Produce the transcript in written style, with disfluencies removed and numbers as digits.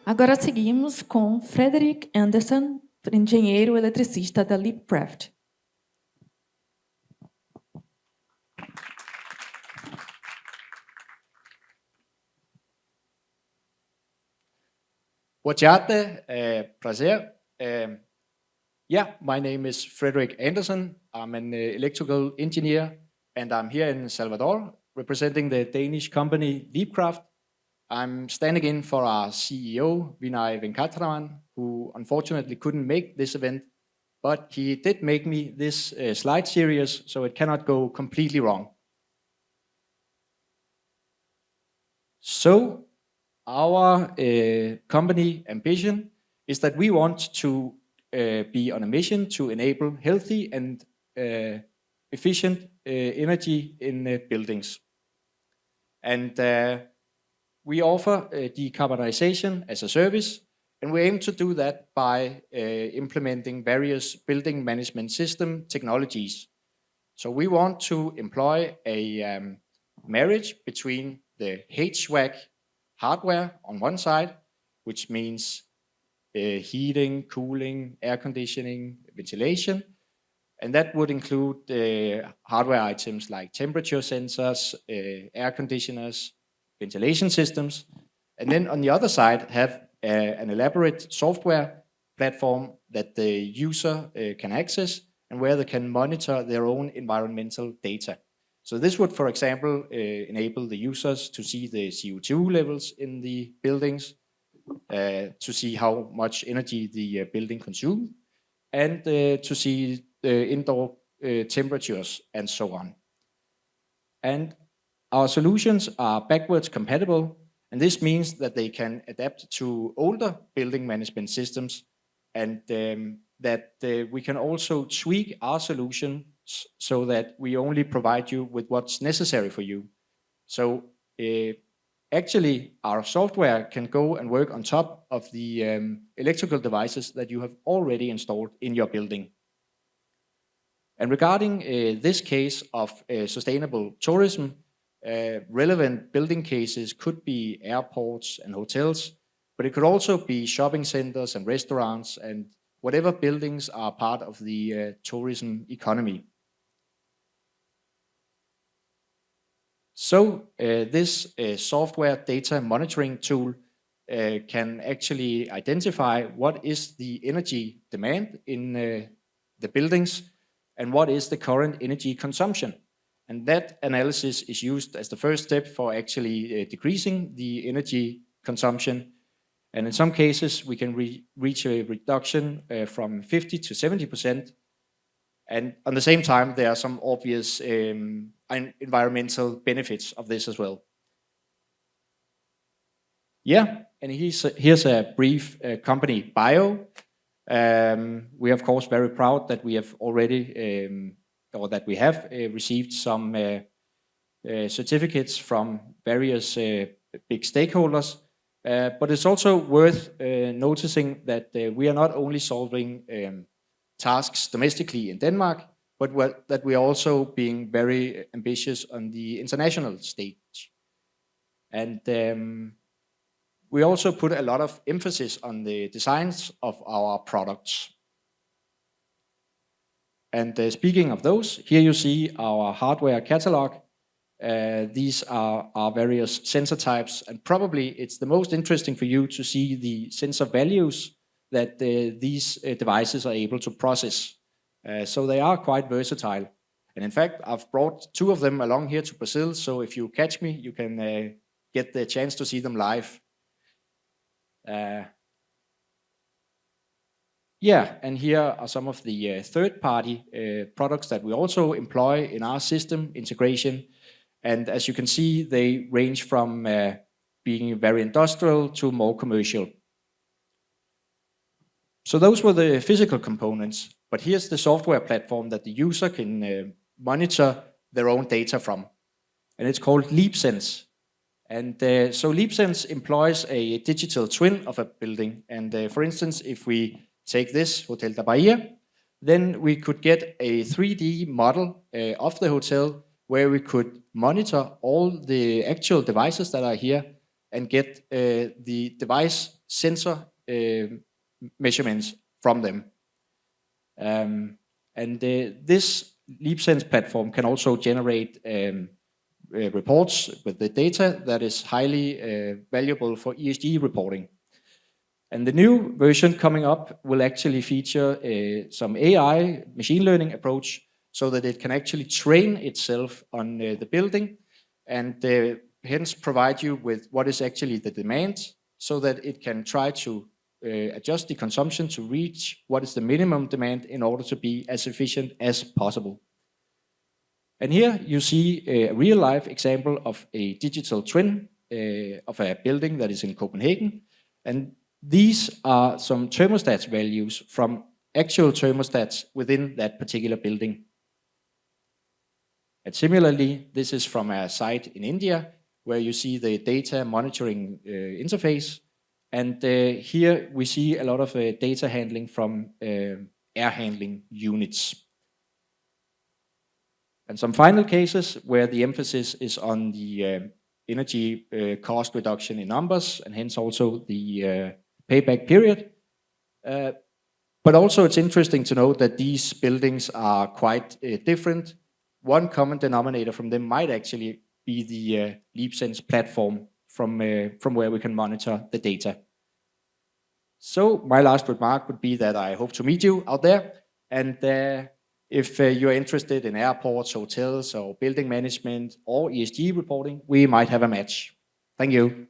Agora seguimos com Frederick Anderson, engenheiro eletricista da Leapcraft. Boa tarde, prazer. Yeah, my name is Frederick Anderson. I'm an electrical engineer, and I'm here in Salvador, representing the Danish company Leapcraft. I'm standing in for our CEO, Vinay Venkatraman, who unfortunately couldn't make this event, but he did make me this slide series, so it cannot go completely wrong. So, our company ambition is that we want to be on a mission to enable healthy and efficient energy in buildings. And we offer decarbonization as a service, and we aim to do that by implementing various building management system technologies. So we want to employ a marriage between the HVAC hardware on one side, which means heating, cooling, air conditioning, ventilation, and that would include hardware items like temperature sensors, air conditioners, ventilation systems, and then on the other side have an elaborate software platform that the user can access and where they can monitor their own environmental data. So this would, for example, enable the users to see the CO2 levels in the buildings, to see how much energy the building consumes, and to see the indoor temperatures and so on. And our solutions are backwards compatible, and this means that they can adapt to older building management systems, and that we can also tweak our solutions so that we only provide you with what's necessary for you. So actually, our software can go and work on top of the electrical devices that you have already installed in your building. And regarding this case of sustainable tourism, relevant building cases could be airports and hotels, but it could also be shopping centers and restaurants and whatever buildings are part of the tourism economy. So this software data monitoring tool can actually identify what is the energy demand in the buildings and what is the current energy consumption. And that analysis is used as the first step for actually decreasing the energy consumption. And in some cases, we can reach a reduction from 50 to 70%. And at the same time, there are some obvious environmental benefits of this as well. Yeah, and here's a brief company bio. We are, of course, very proud that we have already, or that we have received some certificates from various big stakeholders. But it's also worth noticing that we are not only solving tasks domestically in Denmark, but that we are also being very ambitious on the international stage. And we also put a lot of emphasis on the designs of our products. And speaking of those, here you see our hardware catalog. These are our various sensor types, and probably it's the most interesting for you to see the sensor values that these devices are able to process. So they are quite versatile. And in fact, I've brought two of them along here to Brazil, so if you catch me, you can get the chance to see them live. Yeah, and here are some of the third-party products that we also employ in our system integration. And as you can see, they range from being very industrial to more commercial. So those were the physical components, but here's the software platform that the user can monitor their own data from. And it's called LeapSense. And so LeapSense employs a digital twin of a building. And for instance, if we take this Hotel da Bahia, then we could get a 3D model of the hotel where we could monitor all the actual devices that are here and get the device sensor measurements from them. This LeapSense platform can also generate reports with the data that is highly valuable for ESG reporting. And the new version coming up will actually feature some AI, machine learning approach, so that it can actually train itself on the building and hence provide you with what is actually the demand, so that it can try to adjust the consumption to reach what is the minimum demand in order to be as efficient as possible. And here you see a real-life example of a digital twin of a building that is in Copenhagen. And these are some thermostat values from actual thermostats within that particular building. And similarly, this is from a site in India, where you see the data monitoring interface. And here we see a lot of data handling from air handling units. And some final cases where the emphasis is on the energy cost reduction in numbers, and hence also the payback period. But also it's interesting to note that these buildings are quite different. One common denominator from them might actually be the LeapSense platform from where we can monitor the data. So my last remark would be that I hope to meet you out there. And if you're interested in airports, hotels, or building management, or ESG reporting, we might have a match. Thank you.